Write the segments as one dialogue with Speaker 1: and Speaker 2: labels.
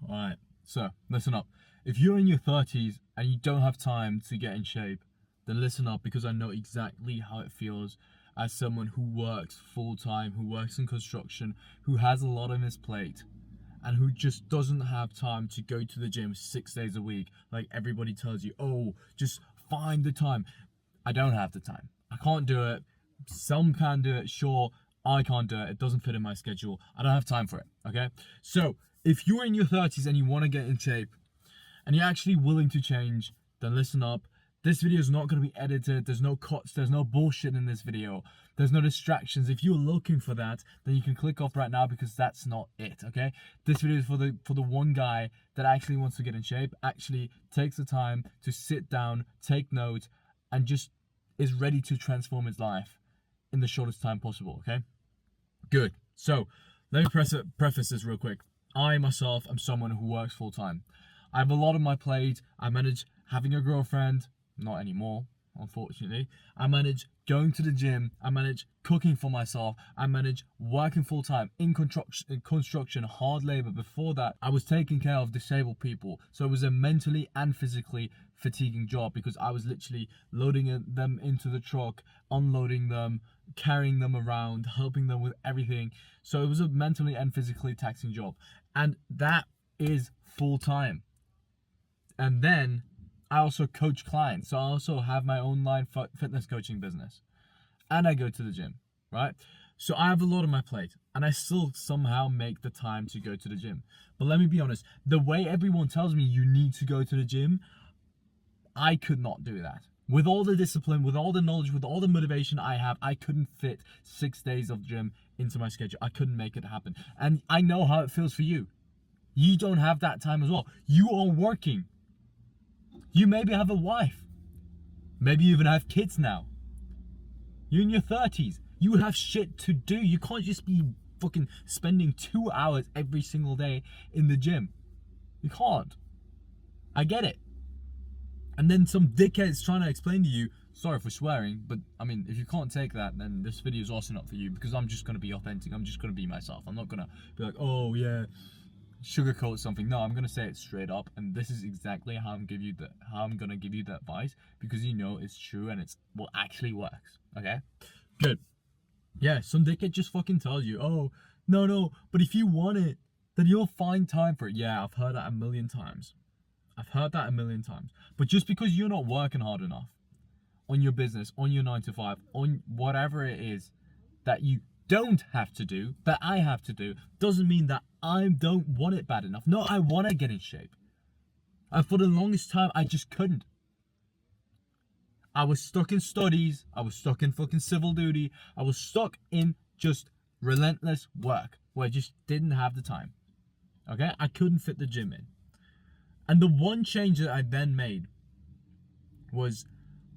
Speaker 1: Alright, so listen up. If you're in your 30s and you don't have time to get in shape, then listen up, because I know exactly how it feels as someone who works full time, who works in construction, who has a lot on his plate, and who just doesn't have time to go to the gym 6 days a week. Like everybody tells you, oh, just find the time. I don't have the time. I can't do it. Some can do it, sure. I can't do it. It doesn't fit in my schedule. I don't have time for it, okay? So, if you're in your 30s and you want to get in shape, and you're actually willing to change, then listen up. This video is not going to be edited. There's no cuts. There's no bullshit in this video. There's no distractions. If you're looking for that, then you can click off right now, because that's not it, okay? This video is for the one guy that actually wants to get in shape, actually takes the time to sit down, take notes, and just is ready to transform his life in the shortest time possible, okay? Good. So, let me preface this real quick. I myself am someone who works full time. I have a lot on my plate. I manage having a girlfriend, not anymore, unfortunately. I manage going to the gym. I manage cooking for myself. I manage working full time in construction, hard labor. Before that, I was taking care of disabled people. So it was a mentally and physically fatiguing job, because I was literally loading them into the truck, unloading them, carrying them around, helping them with everything. So it was a mentally and physically taxing job. And that is full time. And then I also coach clients. So I also have my online fitness coaching business. And I go to the gym, right? So I have a lot on my plate. And I still somehow make the time to go to the gym. But let me be honest. The way everyone tells me you need to go to the gym, I could not do that. With all the discipline, with all the knowledge, with all the motivation I have, I couldn't fit 6 days of gym into my schedule. I couldn't make it happen. And I know how it feels for you. You don't have that time as well. You are working. You maybe have a wife. Maybe you even have kids now. You're in your 30s. You have shit to do. You can't just be fucking spending 2 hours every single day in the gym. You can't. I get it. And then some dickhead's trying to explain to you, sorry for swearing, but I mean, if you can't take that, then this video is also not for you, because I'm just going to be authentic. I'm just going to be myself. I'm not going to be like, oh yeah, sugarcoat something. No, I'm going to say it straight up, and this is exactly how I'm going to give you that advice, because you know it's true and it's what actually works, okay? Good. Yeah, some dickhead just fucking tells you, oh, no, but if you want it, then you'll find time for it. Yeah, I've heard that a million times. But just because you're not working hard enough on your business, on your 9 to 5, on whatever it is that you don't have to do, that I have to do, doesn't mean that I don't want it bad enough. No, I want to get in shape. And for the longest time, I just couldn't. I was stuck in studies. I was stuck in fucking civil duty. I was stuck in just relentless work where I just didn't have the time. Okay? I couldn't fit the gym in. And the one change that I then made was,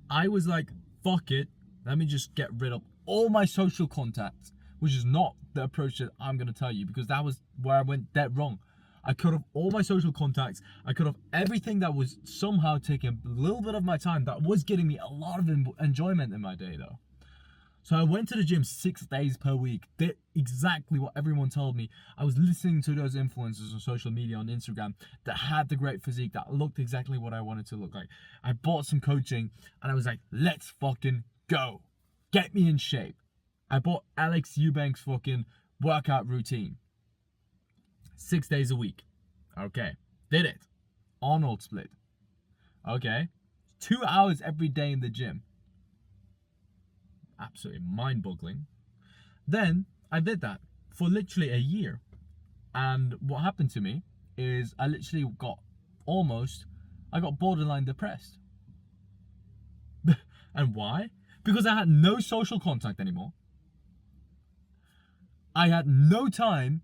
Speaker 1: I was like, fuck it, let me just get rid of all my social contacts, which is not the approach that I'm going to tell you, because that was where I went dead wrong. I cut off all my social contacts. I cut off everything that was somehow taking a little bit of my time, that was getting me a lot of enjoyment in my day though. So I went to the gym 6 days per week, did exactly what everyone told me. I was listening to those influencers on social media, on Instagram, that had the great physique, that looked exactly what I wanted to look like. I bought some coaching, and I was like, let's fucking go. Get me in shape. I bought Alex Eubanks' fucking workout routine. 6 days a week. Okay. Did it. Arnold split. Okay. 2 hours every day in the gym. Absolutely mind-boggling. Then I did that for literally a year, and what happened to me is I literally got borderline depressed. And why? Because I had no social contact anymore. I had no time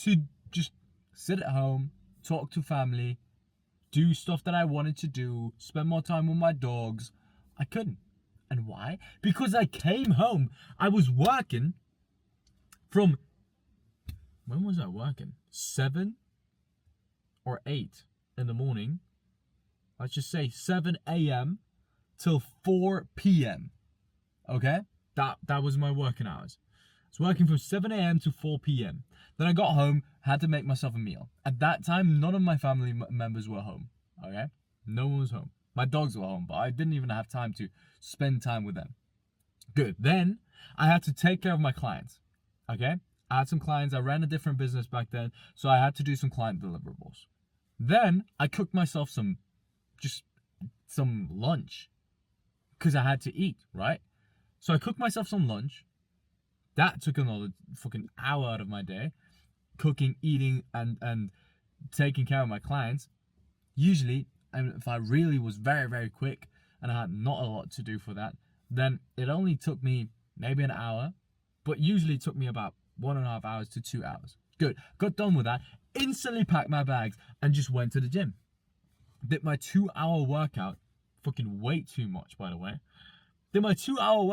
Speaker 1: to just sit at home, talk to family, do stuff that I wanted to do, spend more time with my dogs. I couldn't. And why? Because I came home. I was working from, when was I working? 7 or 8 in the morning. Let's just say 7 a.m. till 4 p.m. Okay? That was my working hours. I was working from 7 a.m. to 4 p.m. Then I got home, had to make myself a meal. At that time, none of my family members were home. Okay? No one was home. My dogs were home, but I didn't even have time to spend time with them. Good. Then I had to take care of my clients. Okay? I had some clients. I ran a different business back then, so I had to do some client deliverables. Then I cooked myself some lunch because I had to eat, right? So I cooked myself some lunch. That took another fucking hour out of my day. Cooking, eating, and taking care of my clients. Usually, if I really was very, very quick and I had not a lot to do for that, then it only took me maybe an hour, but usually it took me about 1.5 hours to 2 hours. Good. Got done with that. Instantly packed my bags and just went to the gym. Did my 2-hour workout. Fucking way too much, by the way. Did my 2-hour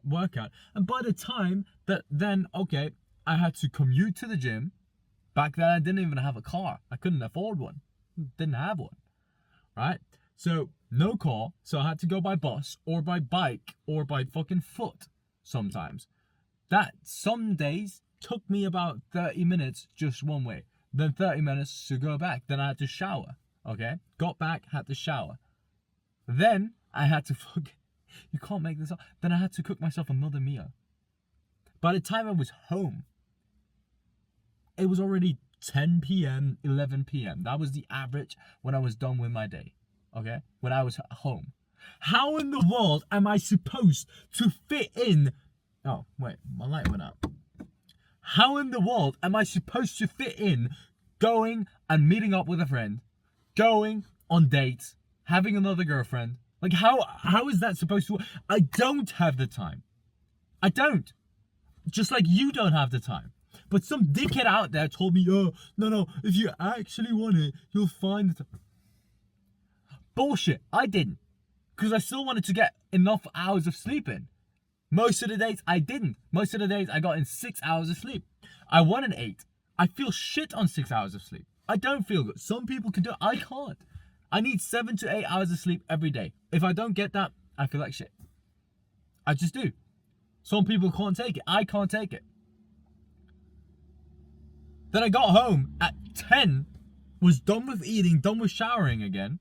Speaker 1: workout. And by the time that I had to commute to the gym. Back then, I didn't even have a car. I couldn't afford one. Didn't have one. Right? So, no car. So, I had to go by bus or by bike or by fucking foot sometimes. That some days took me about 30 minutes just one way. Then 30 minutes to go back. Then I had to shower. Okay? Got back, had to shower. Then I had to you can't make this up. Then I had to cook myself another meal. By the time I was home, it was already 10 p.m., 11 p.m. That was the average when I was done with my day. Okay? When I was at home. How in the world am I supposed to fit in... Oh, wait. My light went out. How in the world am I supposed to fit in going and meeting up with a friend, going on dates, having another girlfriend? Like, how is that supposed to work? I don't have the time. I don't. Just like you don't have the time. But some dickhead out there told me, oh, no, if you actually want it, you'll find the time. Bullshit. I didn't. Because I still wanted to get enough hours of sleep in. Most of the days, I didn't. Most of the days, I got in 6 hours of sleep. I wanted 8. I feel shit on 6 hours of sleep. I don't feel good. Some people can do it. I can't. I need 7 to 8 hours of sleep every day. If I don't get that, I feel like shit. I just do. Some people can't take it. I can't take it. Then I got home at 10, was done with eating, done with showering again,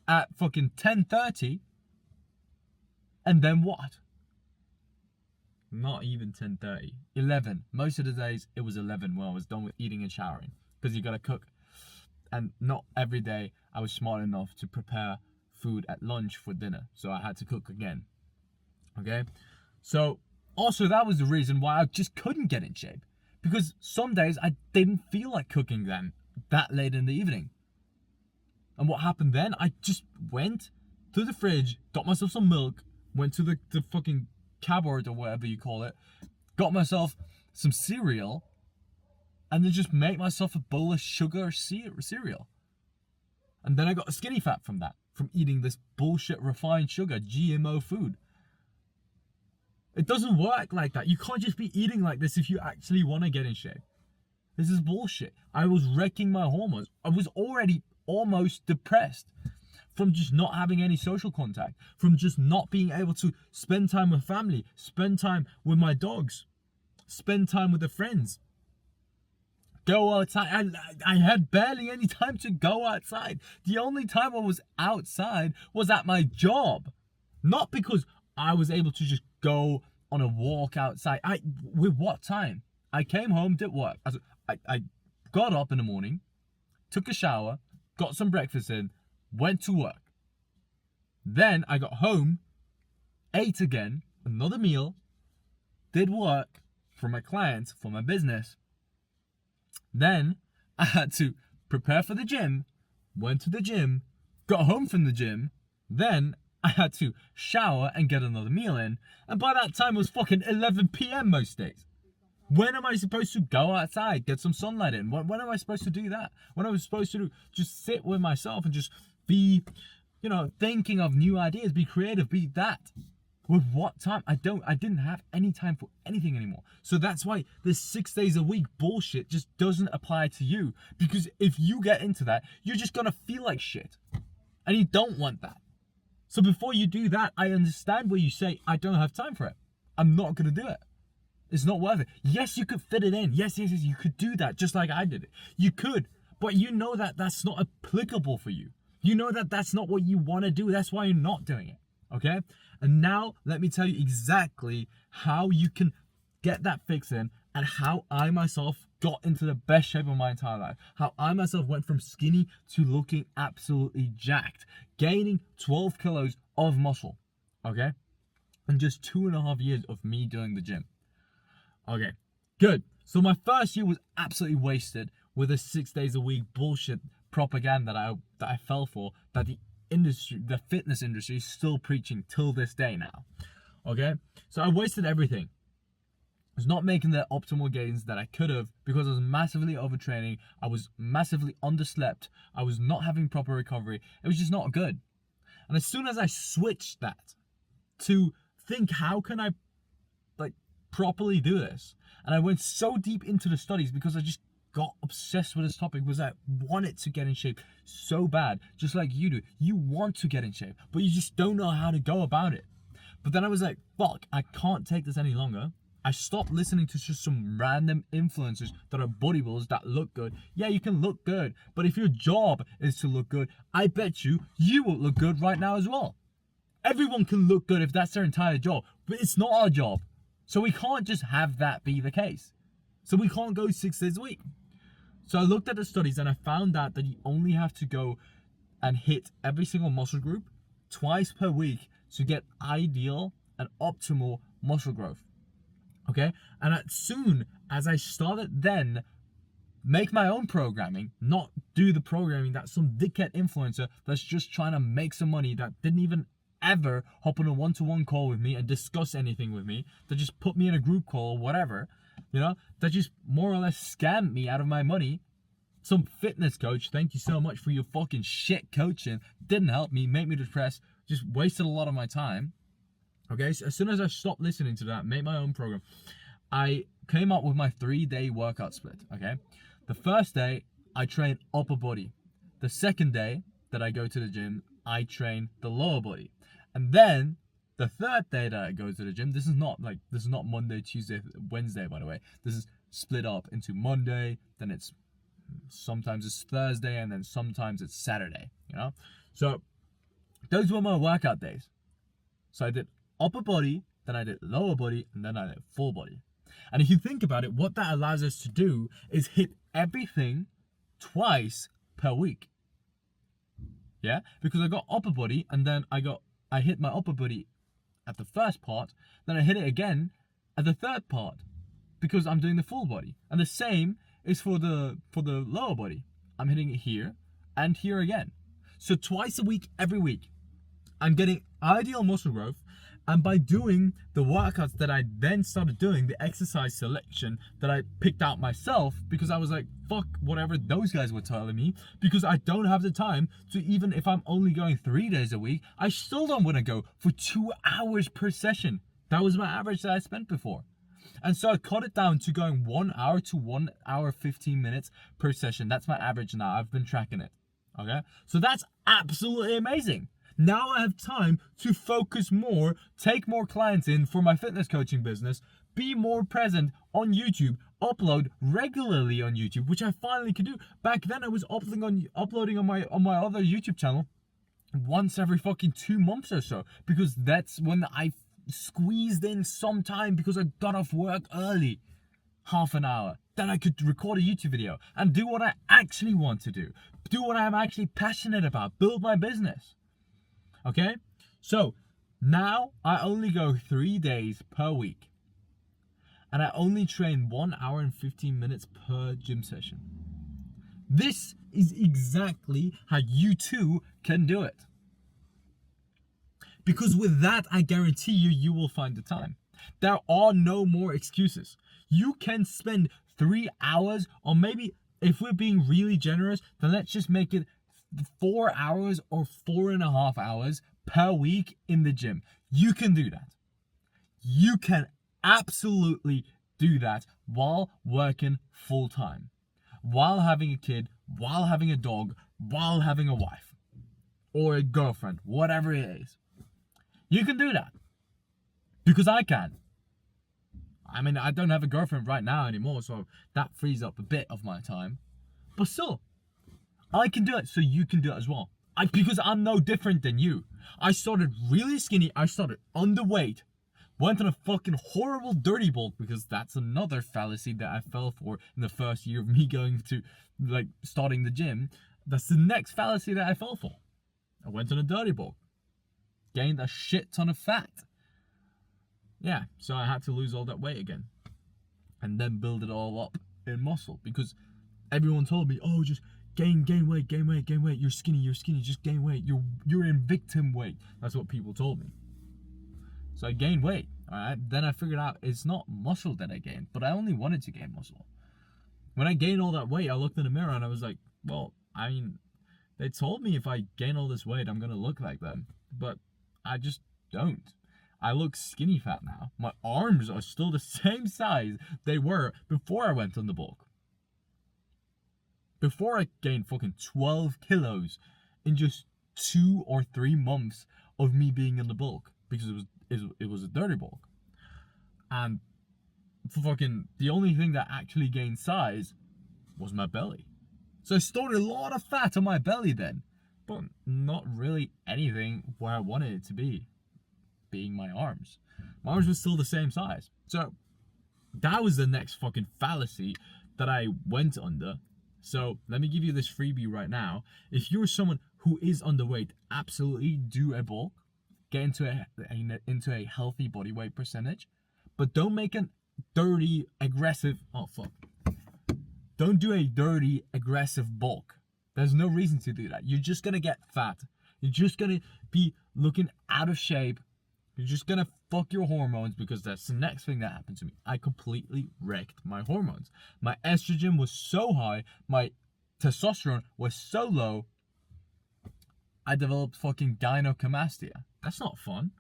Speaker 1: at fucking 10:30, and then what? Not even 10:30, 11. Most of the days it was 11 when I was done with eating and showering, because you gotta cook. And not every day I was smart enough to prepare food at lunch for dinner, so I had to cook again. Okay? So, also that was the reason why I just couldn't get in shape. Because some days I didn't feel like cooking then, that late in the evening. And what happened then? I just went to the fridge, got myself some milk, went to the fucking cupboard or whatever you call it, got myself some cereal, and then just make myself a bowl of sugar cereal. And then I got a skinny fat from that, from eating this bullshit refined sugar, GMO food. It doesn't work like that. You can't just be eating like this if you actually want to get in shape. This is bullshit. I was wrecking my hormones. I was already almost depressed from just not having any social contact, from just not being able to spend time with family, spend time with my dogs, spend time with the friends, go outside. I had barely any time to go outside. The only time I was outside was at my job. Not because I was able to just go on a walk outside. With what time? I came home, did work. I got up in the morning, took a shower, got some breakfast in, went to work. Then I got home, ate again, another meal, did work for my clients, for my business. Then I had to prepare for the gym, went to the gym, got home from the gym, then I had to shower and get another meal in, and by that time it was fucking 11 p.m. most days. When am I supposed to go outside, get some sunlight in? When am I supposed to do that? When am I supposed to just sit with myself and just be, thinking of new ideas, be creative, be that? With what time? I didn't have any time for anything anymore. So that's why this 6 days a week bullshit just doesn't apply to you. Because if you get into that, you're just gonna feel like shit. And you don't want that. So before you do that, I understand where you say, I don't have time for it. I'm not gonna do it. It's not worth it. Yes, you could fit it in. Yes, you could do that just like I did it. You could, but you know that that's not applicable for you. You know that that's not what you want to do. That's why you're not doing it. Okay? And now let me tell you exactly how you can get that fix in and how I myself got into the best shape of my entire life. How I myself went from skinny to looking absolutely jacked, gaining 12 kilos of muscle. Okay? In just 2.5 years of me doing the gym. Okay, good. So my first year was absolutely wasted with a 6 days a week bullshit propaganda that I fell for, that the fitness industry is still preaching till this day now. Okay, so I wasted everything. I was not making the optimal gains that I could have because I was massively overtraining. I was massively underslept. I was not having proper recovery. It was just not good. And as soon as I switched that to think, how can I properly do this? And I went so deep into the studies because I just got obsessed with this topic, because I wanted to get in shape so bad, just like you do. You want to get in shape, but you just don't know how to go about it. But then I was like, fuck, I can't take this any longer. I stopped listening to just some random influencers that are bodybuilders that look good. Yeah, you can look good, but if your job is to look good, I bet you will look good right now as well. Everyone can look good if that's their entire job, but it's not our job. So we can't just have that be the case. So we can't go 6 days a week. So I looked at the studies and I found out that you only have to go and hit every single muscle group twice per week to get ideal and optimal muscle growth. Okay? And as soon as I started then make my own programming, not do the programming that some dickhead influencer that's just trying to make some money, that didn't even ever hop on a one-to-one call with me and discuss anything with me, that just put me in a group call or whatever, that just more or less scammed me out of my money. Some fitness coach, thank you so much for your fucking shit coaching, didn't help me, made me depressed, just wasted a lot of my time. Okay, so as soon as I stopped listening to that, made my own program, I came up with my 3-day workout split. Okay, the first day I train upper body. The second day that I go to the gym, I train the lower body. And then the third day that I go to the gym, this is not Monday, Tuesday, Wednesday, by the way. This is split up into Monday, then sometimes it's Thursday, and then sometimes it's Saturday, So those were my workout days. So I did upper body, then I did lower body, and then I did full body. And if you think about it, what that allows us to do is hit everything twice per week. Yeah, because I got upper body, and then I hit my upper body at the first part, then I hit it again at the third part, because I'm doing the full body. And the same is for the lower body. I'm hitting it here and here again. So twice a week, every week, I'm getting ideal muscle growth. And by doing the workouts that I then started doing, the exercise selection that I picked out myself, because I was like, fuck whatever those guys were telling me, because I don't have the time to, even if I'm only going 3 days a week, I still don't want to go for 2 hours per session. That was my average that I spent before. And so I cut it down to going 1 hour to 1 hour 15 minutes per session. That's my average now. I've been tracking it. Okay? So that's absolutely amazing. Now I have time to focus more, take more clients in for my fitness coaching business, be more present on YouTube, upload regularly on YouTube, which I finally could do. Back then I was uploading on my other YouTube channel once every fucking 2 months or so, because that's when I squeezed in some time, because I got off work early, half an hour. Then I could record a YouTube video and do what I actually want to do what I'm actually passionate about, build my business. Okay, so now I only go 3 days per week, and I only train 1 hour and 15 minutes per gym session. This is exactly how you too can do it. Because with that, I guarantee you will find the time. There are no more excuses. You can spend 3 hours, or maybe if we're being really generous, then let's just make it 4 hours or 4.5 hours per week in the gym. You can do that. You can absolutely do that while working full time, while having a kid, while having a dog, while having a wife or a girlfriend, whatever it is. You can do that, because I can. I mean, I don't have a girlfriend right now anymore, so that frees up a bit of my time. But still, I can do it, so you can do it as well. Because I'm no different than you. I started really skinny, I started underweight, went on a fucking horrible dirty bulk, because that's another fallacy that I fell for in the first year of me going to, like, starting the gym. That's the next fallacy that I fell for. I went on a dirty bulk, gained a shit ton of fat. Yeah, so I had to lose all that weight again. And then build it all up in muscle. Because everyone told me, oh, just gain weight. You're skinny, just gain weight. You're in victim weight. That's what people told me. So I gained weight, alright? Then I figured out it's not muscle that I gained, but I only wanted to gain muscle. When I gained all that weight, I looked in the mirror and I was like, well, I mean, they told me if I gain all this weight, I'm gonna look like them. But I just don't. I look skinny fat now. My arms are still the same size they were before I went on the bulk. Before I gained fucking 12 kilos in just 2 or 3 months of me being in the bulk. Because it was a dirty bulk. And fucking the only thing that actually gained size was my belly. So I stored a lot of fat on my belly then. But not really anything where I wanted it to be. Being my arms. My arms were still the same size. So that was the next fucking fallacy that I went under. So let me give you this freebie right now. If you're someone who is underweight, absolutely do a bulk. Get into a healthy body weight percentage. But don't make a dirty, aggressive... Oh, fuck. Don't do a dirty, aggressive bulk. There's no reason to do that. You're just going to get fat. You're just going to be looking out of shape. You're just gonna fuck your hormones, because that's the next thing that happened to me. I completely wrecked my hormones. My estrogen was so high, my testosterone was so low, I developed fucking gynecomastia. That's not fun.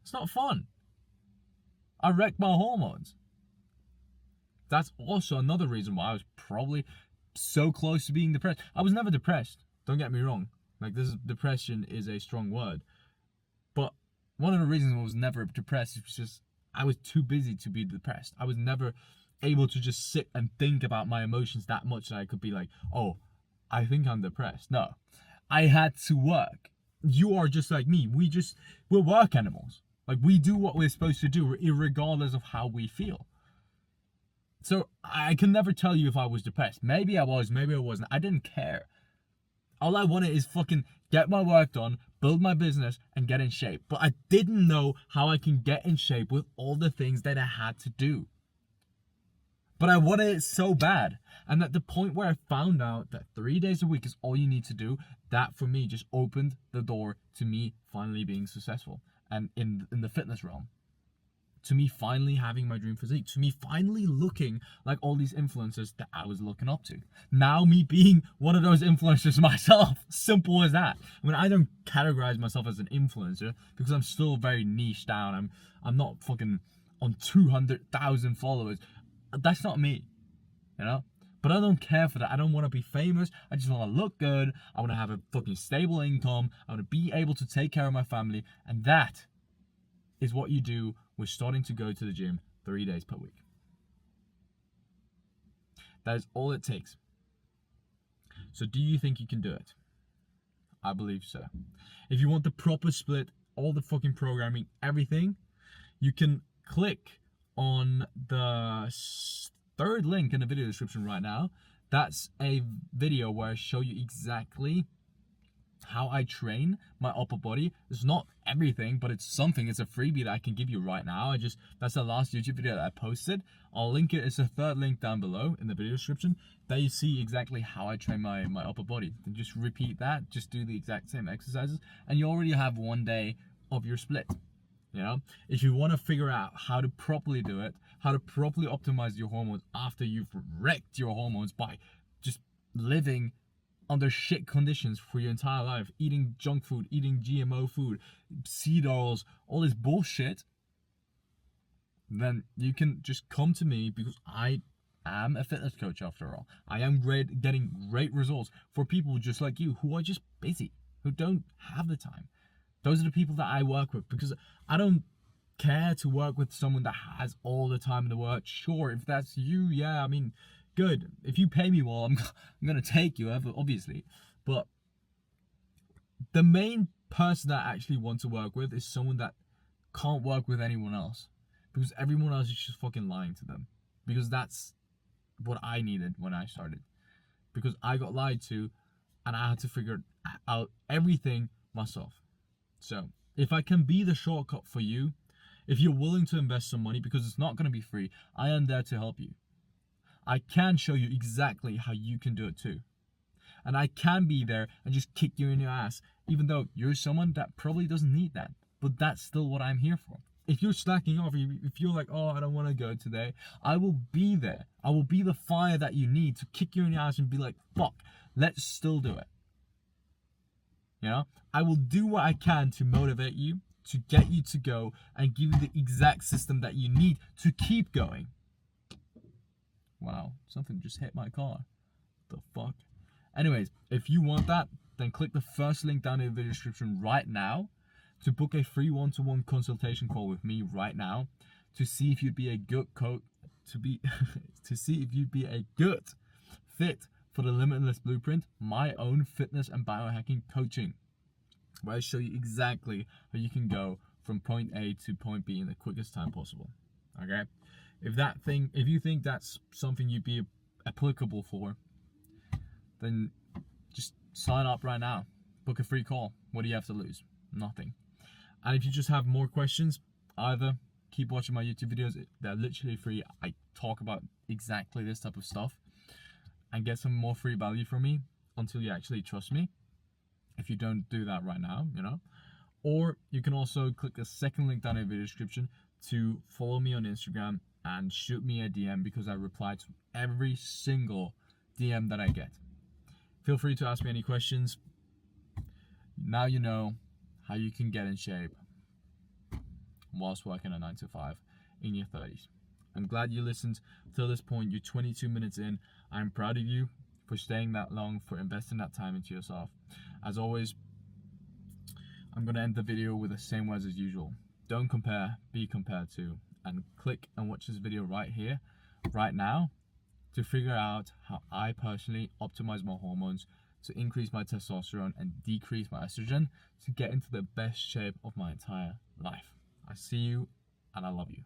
Speaker 1: It's not fun. I wrecked my hormones. That's also another reason why I was probably so close to being depressed. I was never depressed. Don't get me wrong. Like, depression is a strong word. But one of the reasons I was never depressed is just I was too busy to be depressed. I was never able to just sit and think about my emotions that much that I could be like, oh, I think I'm depressed. No, I had to work. You are just like me. We're work animals. Like, we do what we're supposed to do regardless of how we feel. So I can never tell you if I was depressed. Maybe I was, maybe I wasn't. I didn't care. All I wanted is fucking get my work done, build my business, and get in shape. But I didn't know how I can get in shape with all the things that I had to do. But I wanted it so bad. And at the point where I found out that 3 days a week is all you need to do, that for me just opened the door to me finally being successful. And in the fitness realm. To me finally having my dream physique. To me finally looking like all these influencers that I was looking up to. Now me being one of those influencers myself. Simple as that. I mean, I don't categorize myself as an influencer because I'm still very niche down. I'm not fucking on 200,000 followers. That's not me. You know? But I don't care for that. I don't want to be famous. I just want to look good. I want to have a fucking stable income. I want to be able to take care of my family. And that is what you do with starting to go to the gym 3 days per week. That is all it takes. So do you think you can do it? I believe so. If you want the proper split, all the fucking programming, everything, you can click on the third link in the video description right now. That's a video where I show you exactly how I train my upper body. It's not everything, but it's something. It's a freebie that I can give you right now. That's the last YouTube video that I posted. I'll link it. It's the third link down below in the video description. There you see exactly how I train my upper body. And just repeat that. Just do the exact same exercises, and you already have 1 day of your split. You know, if you want to figure out how to properly do it, how to properly optimize your hormones after you've wrecked your hormones by just living under shit conditions for your entire life, eating junk food, eating GMO food, seed oils, all this bullshit, then you can just come to me, because I am a fitness coach after all. I am getting great results for people just like you who are just busy, who don't have the time. Those are the people that I work with, because I don't care to work with someone that has all the time in the world. Sure, if that's you, yeah, I mean, good. If you pay me well, I'm gonna take you, obviously. But the main person that I actually want to work with is someone that can't work with anyone else, because everyone else is just fucking lying to them. Because that's what I needed when I started. Because I got lied to, and I had to figure out everything myself. So if I can be the shortcut for you, if you're willing to invest some money, because it's not going to be free, I am there to help you. I can show you exactly how you can do it too. And I can be there and just kick you in your ass, even though you're someone that probably doesn't need that. But that's still what I'm here for. If you're slacking off, if you're like, oh, I don't want to go today, I will be there. I will be the fire that you need to kick you in your ass and be like, fuck, let's still do it. You know, I will do what I can to motivate you, to get you to go, and give you the exact system that you need to keep going. Wow, something just hit my car. The fuck? Anyways, if you want that, then click the first link down in the video description right now to book a free one-to-one consultation call with me right now to see if you'd be a good to see if you'd be a good fit for the Limitless Blueprint, my own fitness and biohacking coaching, where I show you exactly how you can go from point A to point B in the quickest time possible. Okay? If you think that's something you'd be applicable for, then just sign up right now. Book a free call. What do you have to lose? Nothing. And if you just have more questions, either keep watching my YouTube videos. They're literally free. I talk about exactly this type of stuff, and get some more free value from me until you actually trust me. If you don't do that right now, you know. Or you can also click the second link down in the video description to follow me on Instagram and shoot me a DM, because I reply to every single DM that I get. Feel free to ask me any questions. Now you know how you can get in shape whilst working a 9 to 5 in your 30s. I'm glad you listened till this point. You're 22 minutes in. I'm proud of you for staying that long, for investing that time into yourself. As always, I'm going to end the video with the same words as usual. Don't compare, be compared to. And click and watch this video right here, right now, to figure out how I personally optimize my hormones to increase my testosterone and decrease my estrogen to get into the best shape of my entire life. I see you, and I love you.